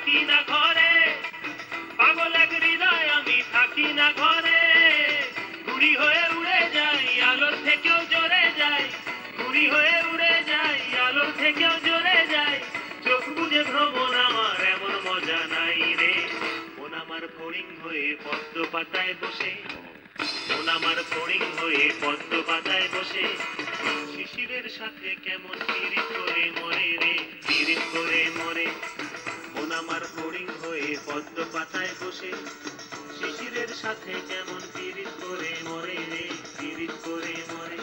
থাকি না ঘরে, পাগল এক হৃদয় আমি থাকি না ঘরে। ঘুড়ি হয়ে উড়ে যাই, আলোর থেকেও জোরে যাই। ঘুড়ি হয়ে উড়ে যাই, আলোর থেকেও জোরে যাই। চোখ বুঝে ভ্রমণ আমার এমন মজা নাই রে। মন আমার ফড়িং হয়ে পদ্ম পাতায় বসে, মন আমার ফড়িং হয়ে পদ্ম পাতায় বসে। শিশিরের সাথে কেমন পিরিত করে মরে রে, পিরিত করে মরে। মন আমার ফড়িং হয়ে পদ্ম পাতায় বসে, শিশিরের সাথে কেমন পিরিত করে মরে রে, পিরিত করে মরে।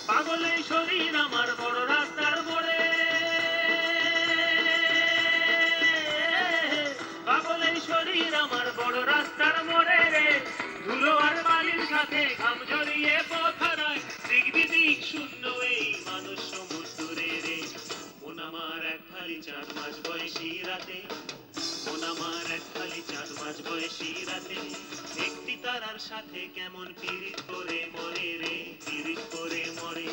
পাগল এই শরীর আমার বড় রাস্তার মোড়ে, পাগল এই শরীর আমার বড় রাস্তার মোড়ে রে। ধুলো আর বালির সাথে ঘাম জড়িয়ে পথ হারায়, দিক বিদিক শূন্য এই মানুষ সমুদ্রে রে। মন আমার এক খালি 4 মাস বয়সী রাতে, মন আমার এক খালি 4 মাস বয়সী রাতে। একটি তারার সাথে কেমন পিরিত করে মরে রে, পিরিত করে মরে।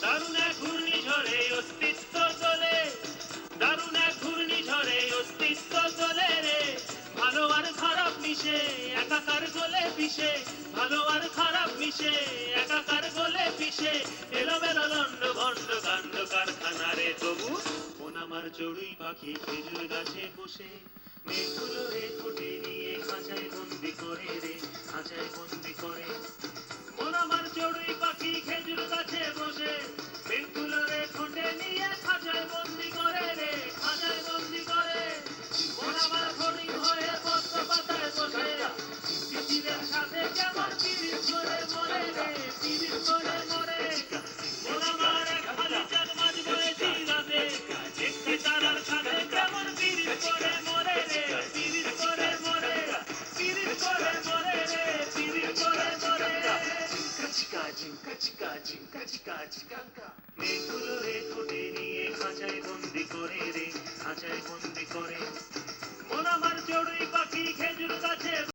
দারুণ এক ঘূর্ণিঝড়ে অস্তিত্ব তোলে, দারুণ এক ঘূর্ণিঝড়ে অস্তিত্ব তোলে রে। ভালো আর খারাপ মিশে একাকার গলে পিষে, ভালো আর খারাপ মিশে একাকার গলে পিষে। এলোমেলো লন্ড ভন্ড কাণ্ড কারখানা রে তবু। মন আমার চড়ুই পাখি খেজুর গাছে বসে, মেঘগুলো রে ঠোঁটে নিয়ে খাঁচায় বন্দি করে রে, খাঁচায় বন্দি করে। মন আমার চড়ুই পাখি খেজুর গাছে বসে, মেঘগুলো রে ঠোঁটে নিয়ে খাঁচায় বন্দি করে রে, খাঁচায় বন্দি করে। মন আমার ফড়িং হয়ে পদ্ম পাতায় বসে, শিশিরের সাথে কেমন পিরিত করে মরে রে, পিরিত করে মরে। মন আমার এক খালি 4 মাস বয়সী রাতে, একটি তারার সাথে কেমন পিরিত করে মরে রে, পিরিত করে মরে, পিরিত করে মরে রে, পিরিত করে মরে। মেঘগুলো রে ঠোঁটে নিয়ে খাঁচায় বন্দি করে রে, খাঁচায় বন্দি করে।